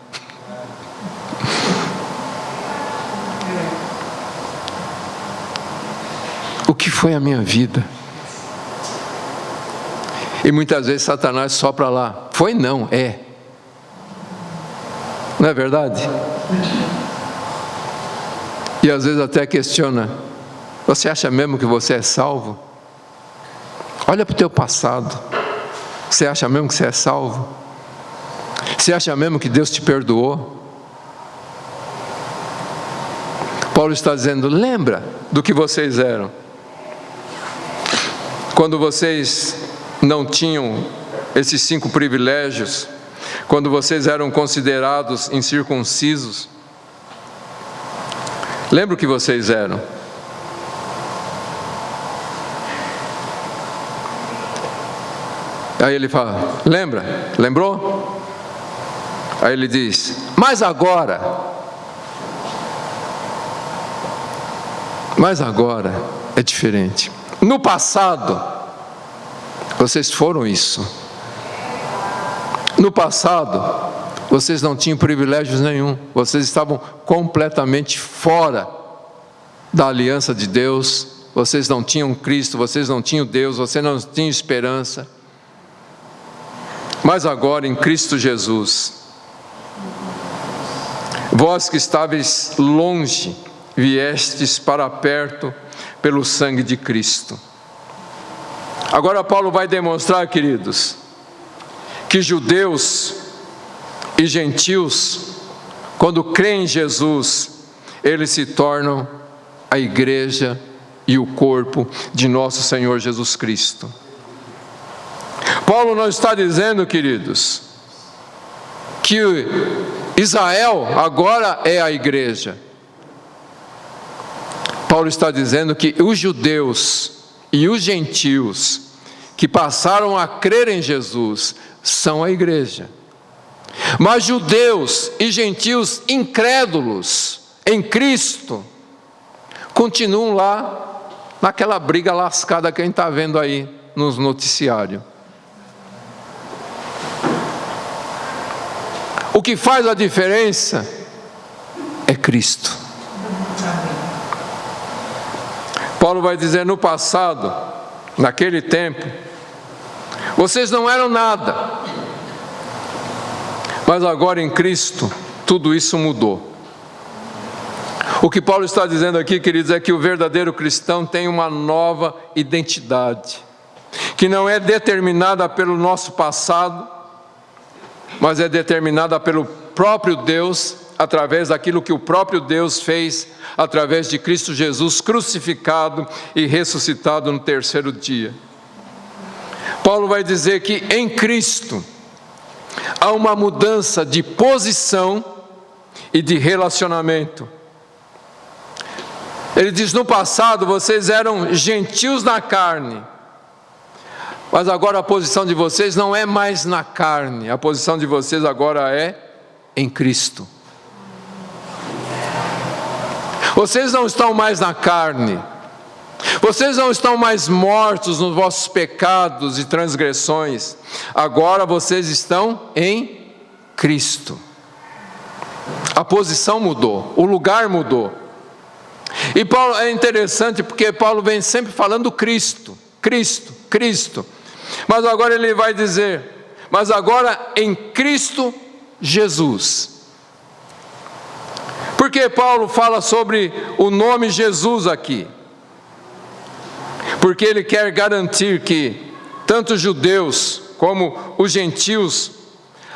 A: O que foi a minha vida? E muitas vezes Satanás sopra lá. Foi não, é. Não é verdade? E às vezes até questiona: você acha mesmo que você é salvo? Olha para o teu passado. Você acha mesmo que você é salvo? Você acha mesmo que Deus te perdoou? Paulo está dizendo: lembra do que vocês eram, quando vocês não tinham esses 5 privilégios, quando vocês eram considerados incircuncisos. Lembra o que vocês eram? Aí ele fala: lembra? Lembrou? Aí ele diz: mas agora é diferente. No passado, vocês foram isso. No passado, vocês não tinham privilégios nenhum. Vocês estavam completamente fora da aliança de Deus. Vocês não tinham Cristo, vocês não tinham Deus, vocês não tinham esperança. Mas agora, em Cristo Jesus, vós que estáveis longe, viestes para perto pelo sangue de Cristo. Agora Paulo vai demonstrar, queridos, que judeus e gentios, quando creem em Jesus, eles se tornam a igreja e o corpo de nosso Senhor Jesus Cristo. Paulo não está dizendo, queridos, que Israel agora é a igreja. Paulo está dizendo que os judeus e os gentios que passaram a crer em Jesus são a igreja. Mas judeus e gentios incrédulos em Cristo continuam lá naquela briga lascada que a gente está vendo aí nos noticiários. O que faz a diferença é Cristo. Paulo vai dizer: no passado, naquele tempo, vocês não eram nada, mas agora em Cristo tudo isso mudou. O que Paulo está dizendo aqui, queridos, é que o verdadeiro cristão tem uma nova identidade, que não é determinada pelo nosso passado, mas é determinada pelo próprio Deus, através daquilo que o próprio Deus fez, através de Cristo Jesus crucificado e ressuscitado no terceiro dia. Paulo vai dizer que em Cristo há uma mudança de posição e de relacionamento. Ele diz: no passado vocês eram gentios na carne, mas agora a posição de vocês não é mais na carne, a posição de vocês agora é em Cristo. Vocês não estão mais na carne, vocês não estão mais mortos nos vossos pecados e transgressões, agora vocês estão em Cristo. A posição mudou, o lugar mudou. E Paulo é interessante porque Paulo vem sempre falando Cristo, Cristo, Cristo. Mas agora ele vai dizer: mas agora em Cristo Jesus. Por que Paulo fala sobre o nome Jesus aqui? Porque ele quer garantir que tanto os judeus como os gentios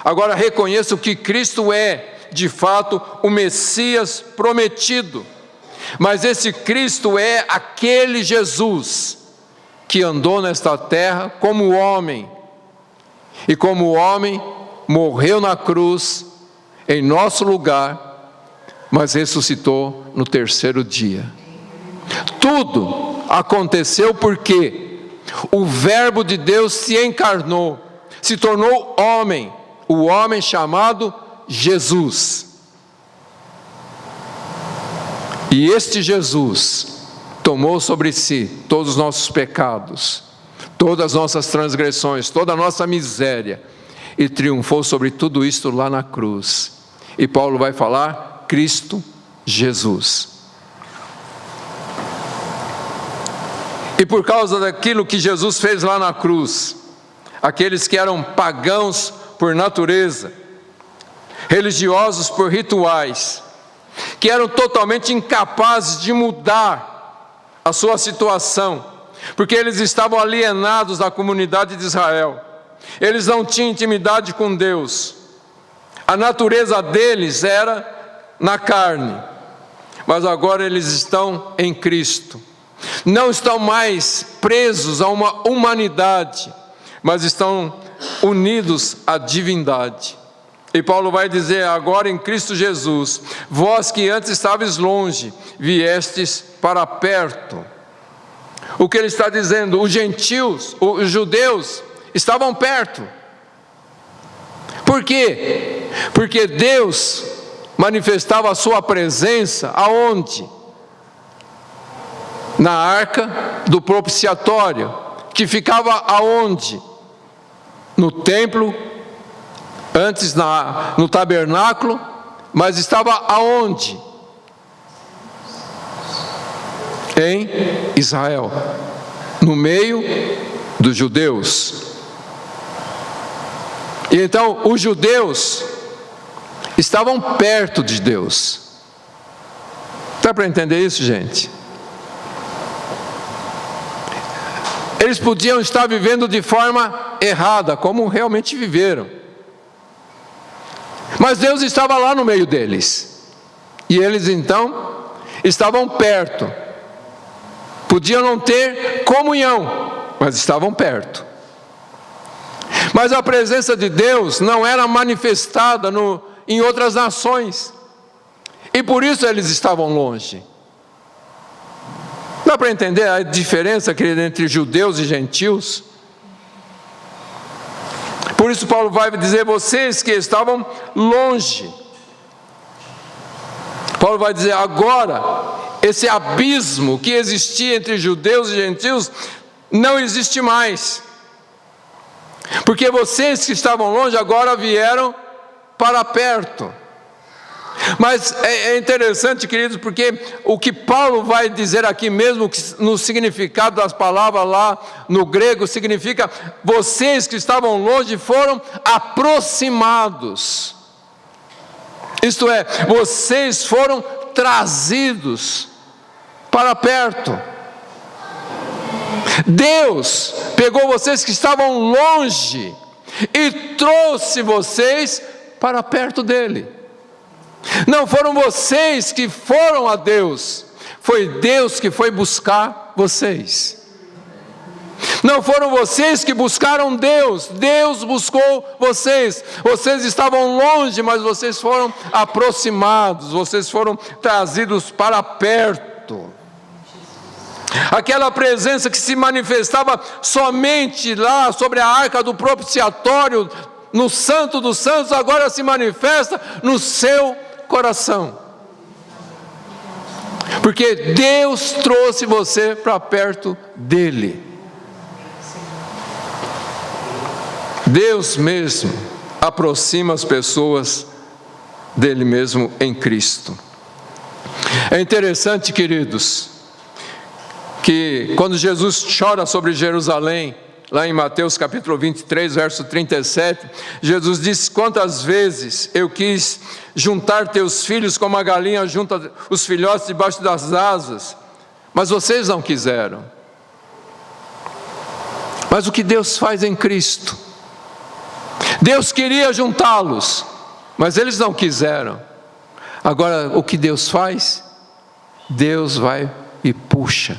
A: agora reconheçam que Cristo é, de fato, o Messias prometido. Mas esse Cristo é aquele Jesus que andou nesta terra como homem, e como homem morreu na cruz em nosso lugar, mas ressuscitou no terceiro dia. Tudo aconteceu porque o Verbo de Deus se encarnou, se tornou homem, o homem chamado Jesus. E este Jesus tomou sobre si todos os nossos pecados, todas as nossas transgressões, toda a nossa miséria, e triunfou sobre tudo isto lá na cruz. E Paulo vai falar Cristo Jesus. E por causa daquilo que Jesus fez lá na cruz, aqueles que eram pagãos por natureza, religiosos por rituais, que eram totalmente incapazes de mudar a sua situação, porque eles estavam alienados da comunidade de Israel, eles não tinham intimidade com Deus, a natureza deles era na carne, mas agora eles estão em Cristo, não estão mais presos a uma humanidade, mas estão unidos à divindade. E Paulo vai dizer: agora em Cristo Jesus, vós que antes estavais longe, viestes para perto. O que ele está dizendo? Os gentios, os judeus, estavam perto. Por quê? Porque Deus manifestava a sua presença aonde? Na arca do propiciatório, que ficava aonde? No templo, antes no tabernáculo, mas estava aonde? Em Israel, no meio dos judeus. E então os judeus estavam perto de Deus, Dá para entender isso, gente? Eles podiam estar vivendo de forma errada, como realmente viveram. Mas Deus estava lá no meio deles. E eles então estavam perto. Podiam não ter comunhão, mas estavam perto. Mas a presença de Deus não era manifestada em outras nações. E por isso eles estavam longe. Dá para entender a diferença, querido, entre judeus e gentios? Por isso Paulo vai dizer, vocês que estavam longe. Paulo vai dizer, agora, esse abismo que existia entre judeus e gentios, não existe mais. Porque vocês que estavam longe, agora vieram para perto. Mas é interessante, queridos, porque o que Paulo vai dizer aqui mesmo, no significado das palavras lá no grego, significa, vocês que estavam longe foram aproximados. Isto é, vocês foram trazidos para perto. Deus pegou vocês que estavam longe e trouxe vocês para perto dele. Não foram vocês que foram a Deus, foi Deus que foi buscar vocês. Não foram vocês que buscaram Deus, Deus buscou vocês. Vocês estavam longe, mas vocês foram aproximados, vocês foram trazidos para perto. Aquela presença que se manifestava somente lá sobre a arca do propiciatório, no Santo dos Santos, agora se manifesta no seu coração. Porque Deus trouxe você para perto dele. Deus mesmo aproxima as pessoas dele mesmo em Cristo. É interessante, queridos, que quando Jesus chora sobre Jerusalém, lá em Mateus capítulo 23, verso 37, Jesus disse, quantas vezes eu quis juntar teus filhos como a galinha junta os filhotes debaixo das asas, mas vocês não quiseram. Mas o que Deus faz em Cristo? Deus queria juntá-los, mas eles não quiseram. Agora, o que Deus faz? Deus vai e puxa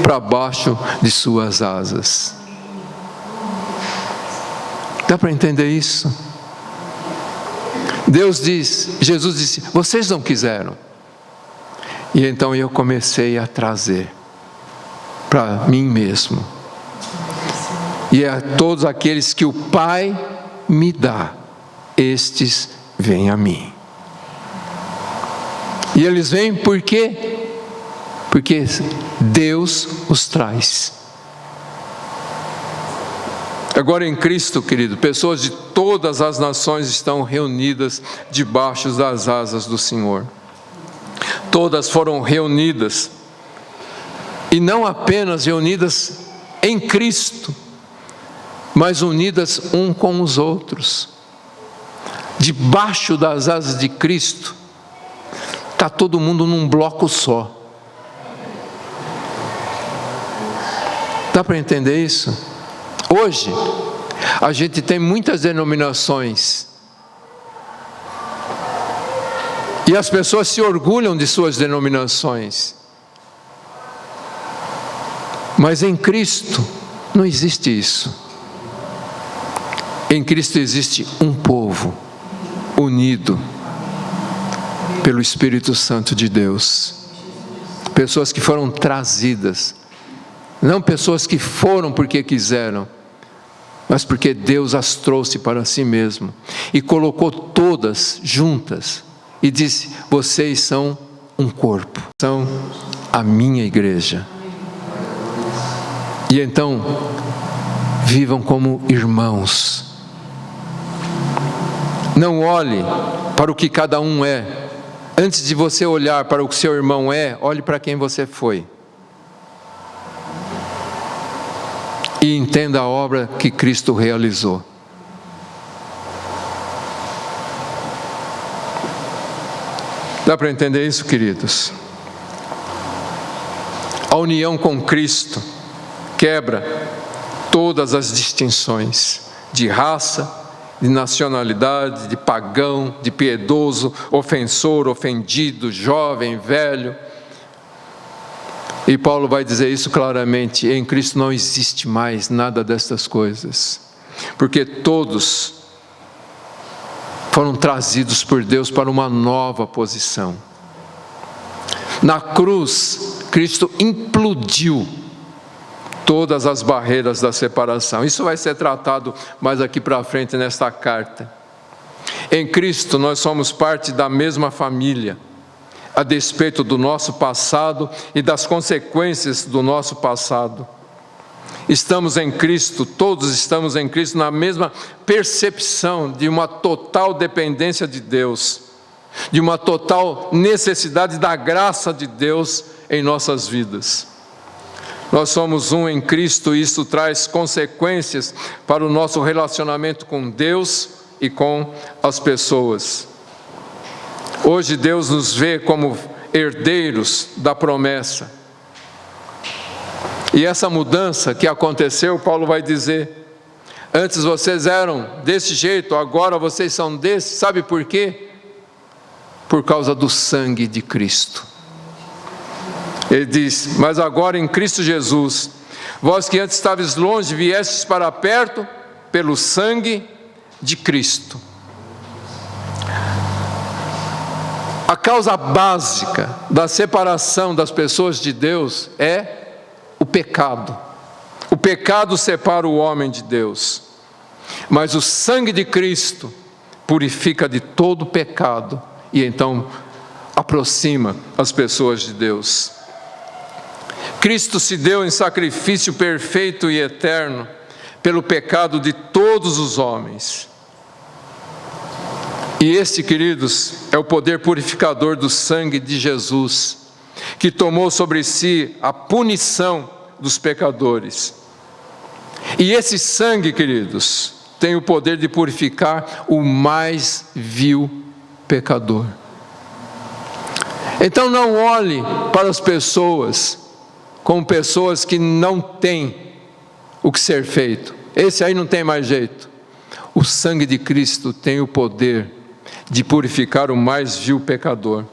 A: para baixo de suas asas. Dá para entender isso? Jesus disse, vocês não quiseram. E então eu comecei a trazer para mim mesmo. E a todos aqueles que o Pai me dá, estes vêm a mim. E eles vêm por quê? Porque Deus os traz. Agora em Cristo, querido, pessoas de todas as nações estão reunidas debaixo das asas do Senhor. Todas foram reunidas, e não apenas reunidas em Cristo, mas unidas um com os outros. Debaixo das asas de Cristo, está todo mundo num bloco só. Dá para entender isso? Hoje, a gente tem muitas denominações, e as pessoas se orgulham de suas denominações, mas em Cristo não existe isso. Em Cristo existe um povo unido pelo Espírito Santo de Deus, pessoas que foram trazidas, não pessoas que foram porque quiseram, mas porque Deus as trouxe para si mesmo e colocou todas juntas e disse, vocês são um corpo, são a minha igreja. E então vivam como irmãos. Não olhe para o que cada um é. Antes de você olhar para o que seu irmão é, olhe para quem você foi. E entenda a obra que Cristo realizou. Dá para entender isso, queridos? A união com Cristo quebra todas as distinções de raça, de nacionalidade, de pagão, de piedoso, ofensor, ofendido, jovem, velho. E Paulo vai dizer isso claramente: em Cristo não existe mais nada destas coisas, porque todos foram trazidos por Deus para uma nova posição. Na cruz, Cristo implodiu todas as barreiras da separação. Isso vai ser tratado mais aqui para frente nesta carta. Em Cristo nós somos parte da mesma família, a despeito do nosso passado e das consequências do nosso passado. Estamos em Cristo, todos estamos em Cristo na mesma percepção de uma total dependência de Deus, de uma total necessidade da graça de Deus em nossas vidas. Nós somos um em Cristo e isso traz consequências para o nosso relacionamento com Deus e com as pessoas. Hoje Deus nos vê como herdeiros da promessa. E essa mudança que aconteceu, Paulo vai dizer: antes vocês eram desse jeito, agora vocês são desse. Sabe por quê? Por causa do sangue de Cristo. Ele diz: mas agora em Cristo Jesus, vós que antes estáveis longe, viestes para perto pelo sangue de Cristo. A causa básica da separação das pessoas de Deus é o pecado. O pecado separa o homem de Deus, mas o sangue de Cristo purifica de todo pecado e então aproxima as pessoas de Deus. Cristo se deu em sacrifício perfeito e eterno pelo pecado de todos os homens. E este, queridos, é o poder purificador do sangue de Jesus, que tomou sobre si a punição dos pecadores. E esse sangue, queridos, tem o poder de purificar o mais vil pecador. Então não olhe para as pessoas como pessoas que não têm o que ser feito. Esse aí não tem mais jeito. O sangue de Cristo tem o poder de purificar o mais vil pecador.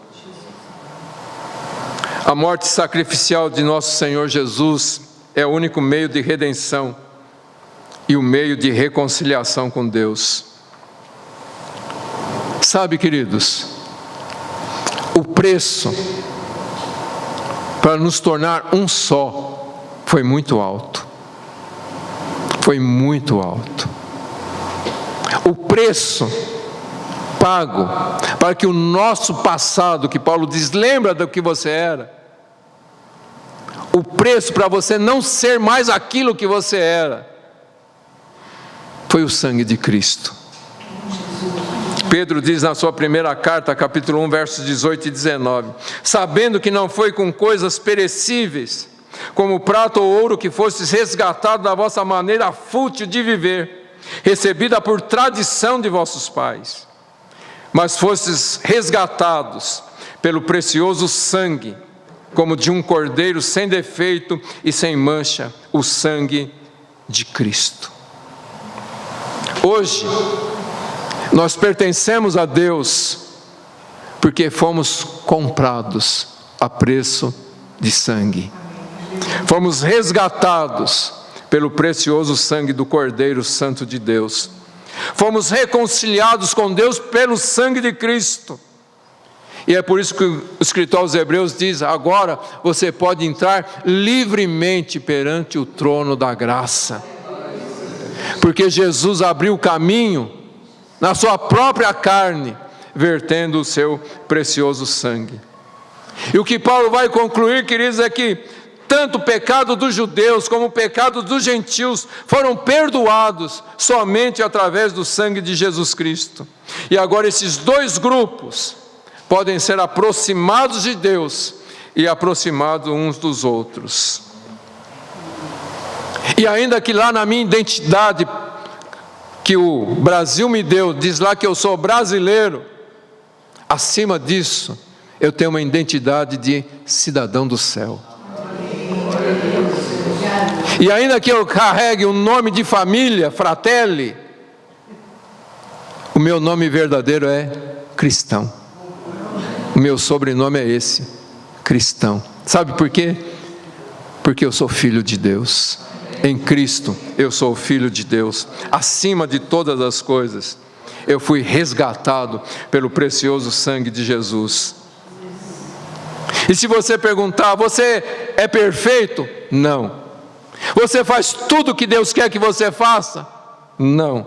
A: A morte sacrificial de nosso Senhor Jesus é o único meio de redenção e o meio de reconciliação com Deus. Sabe, queridos, o preço para nos tornar um só foi muito alto. Foi muito alto. O preço pago para que o nosso passado, que Paulo diz, lembra do que você era, o preço para você não ser mais aquilo que você era, foi o sangue de Cristo. Pedro diz na sua primeira carta, capítulo 1, versos 18 e 19, sabendo que não foi com coisas perecíveis, como prata ou ouro, que fostes resgatados da vossa maneira fútil de viver, recebida por tradição de vossos pais, mas fostes resgatados pelo precioso sangue, como de um cordeiro sem defeito e sem mancha, o sangue de Cristo. Hoje, nós pertencemos a Deus, porque fomos comprados a preço de sangue. Fomos resgatados pelo precioso sangue do Cordeiro Santo de Deus. Fomos reconciliados com Deus pelo sangue de Cristo. E é por isso que o escritor aos Hebreus diz: agora você pode entrar livremente perante o trono da graça. Porque Jesus abriu o caminho na sua própria carne, vertendo o seu precioso sangue. E o que Paulo vai concluir, queridos, é que tanto o pecado dos judeus como o pecado dos gentios foram perdoados somente através do sangue de Jesus Cristo. E agora esses dois grupos podem ser aproximados de Deus e aproximados uns dos outros. E ainda que lá na minha identidade que o Brasil me deu, diz lá que eu sou brasileiro, acima disso, eu tenho uma identidade de cidadão do céu. E ainda que eu carregue um nome de família, Fratelli, o meu nome verdadeiro é cristão. O meu sobrenome é esse, cristão. Sabe por quê? Porque eu sou filho de Deus. Em Cristo eu sou filho de Deus. Acima de todas as coisas, eu fui resgatado pelo precioso sangue de Jesus. E se você perguntar, você é perfeito? Não. Você faz tudo o que Deus quer que você faça? Não.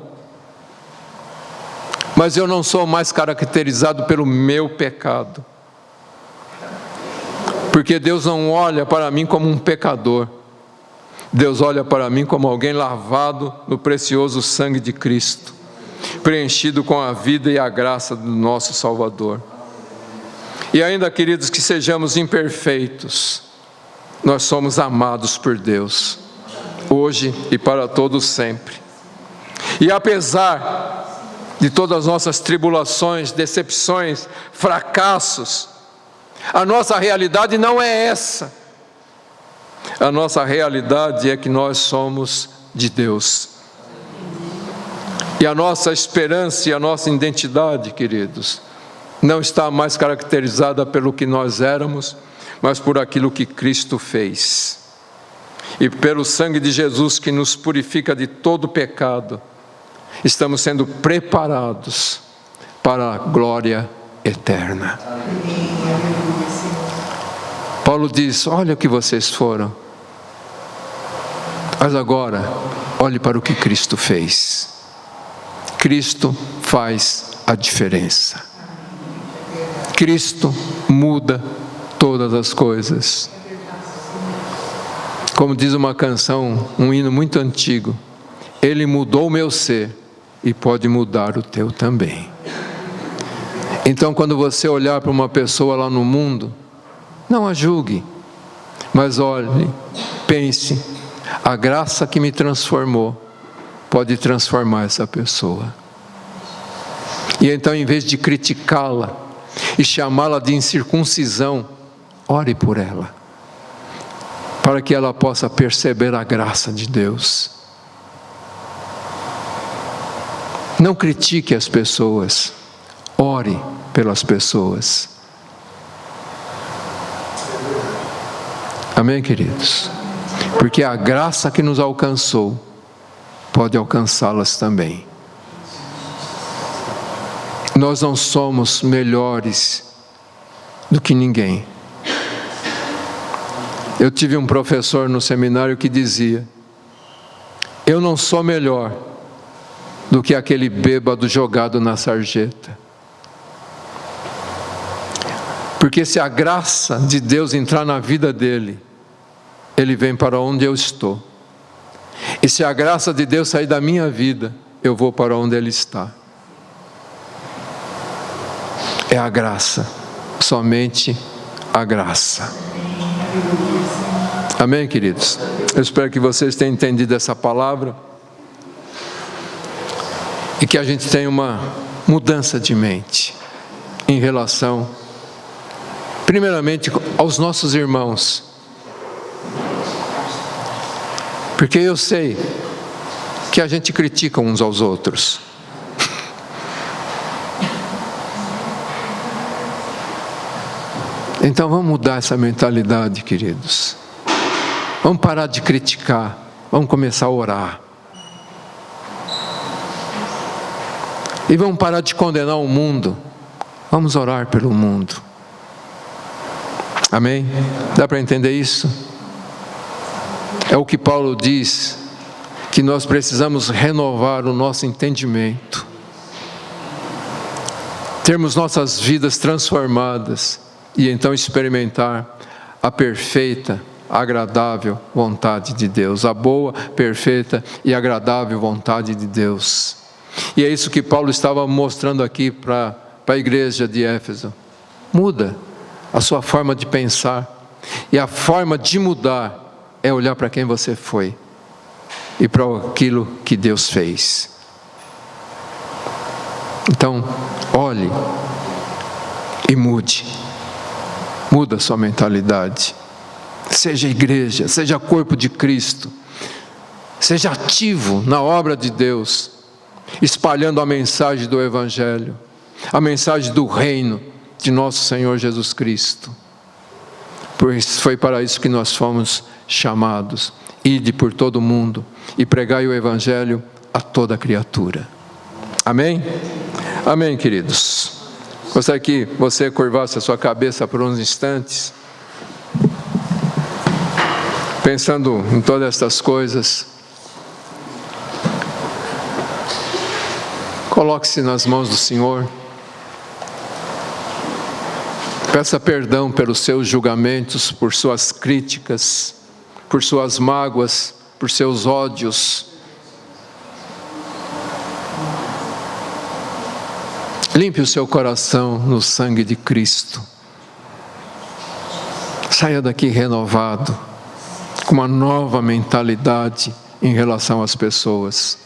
A: Mas eu não sou mais caracterizado pelo meu pecado. Porque Deus não olha para mim como um pecador. Deus olha para mim como alguém lavado no precioso sangue de Cristo, preenchido com a vida e a graça do nosso Salvador. E ainda, queridos, que sejamos imperfeitos, nós somos amados por Deus, hoje e para todo sempre. E apesar de todas as nossas tribulações, decepções, fracassos, a nossa realidade não é essa. A nossa realidade é que nós somos de Deus. E a nossa esperança e a nossa identidade, queridos, não está mais caracterizada pelo que nós éramos, mas por aquilo que Cristo fez. E pelo sangue de Jesus que nos purifica de todo pecado, estamos sendo preparados para a glória eterna. Paulo diz: olha o que vocês foram, mas agora olhe para o que Cristo fez. Cristo faz a diferença. Cristo muda todas as coisas. Como diz uma canção, um hino muito antigo: Ele mudou o meu ser e pode mudar o teu também. Então, quando você olhar para uma pessoa lá no mundo, não a julgue, mas olhe, pense: a graça que me transformou pode transformar essa pessoa. E então, em vez de criticá-la e chamá-la de incircuncisão, ore por ela, para que ela possa perceber a graça de Deus. Não critique as pessoas, ore pelas pessoas. Amém, queridos? Porque a graça que nos alcançou pode alcançá-las também. Nós não somos melhores do que ninguém. Eu tive um professor no seminário que dizia: eu não sou melhor do que aquele bêbado jogado na sarjeta. Porque se a graça de Deus entrar na vida dele, ele vem para onde eu estou. E se a graça de Deus sair da minha vida, eu vou para onde ele está. É a graça, somente a graça. Amém, queridos? Eu espero que vocês tenham entendido essa palavra e que a gente tenha uma mudança de mente em relação, primeiramente, aos nossos irmãos. Porque eu sei que a gente critica uns aos outros. Então vamos mudar essa mentalidade, queridos. Vamos parar de criticar, vamos começar a orar. E vamos parar de condenar o mundo, vamos orar pelo mundo. Amém? Dá para entender isso? É o que Paulo diz, que nós precisamos renovar o nosso entendimento, termos nossas vidas transformadas e então experimentar a perfeita, agradável vontade de Deus, a boa, perfeita e agradável vontade de Deus. E é isso que Paulo estava mostrando aqui para a igreja de Éfeso. Muda a sua forma de pensar, e a forma de mudar é olhar para quem você foi e para aquilo que Deus fez. Então, olhe e mude. Muda a sua mentalidade. Seja igreja, seja corpo de Cristo. Seja ativo na obra de Deus, espalhando a mensagem do Evangelho, a mensagem do reino de nosso Senhor Jesus Cristo. Pois foi para isso que nós fomos chamados. Ide por todo o mundo e pregai o Evangelho a toda criatura. Amém? Amém, queridos. Gostaria que você curvasse a sua cabeça por uns instantes, pensando em todas estas coisas. Coloque-se nas mãos do Senhor. Peça perdão pelos seus julgamentos, por suas críticas, por suas mágoas, por seus ódios. Limpe o seu coração no sangue de Cristo. Saia daqui renovado, com uma nova mentalidade em relação às pessoas.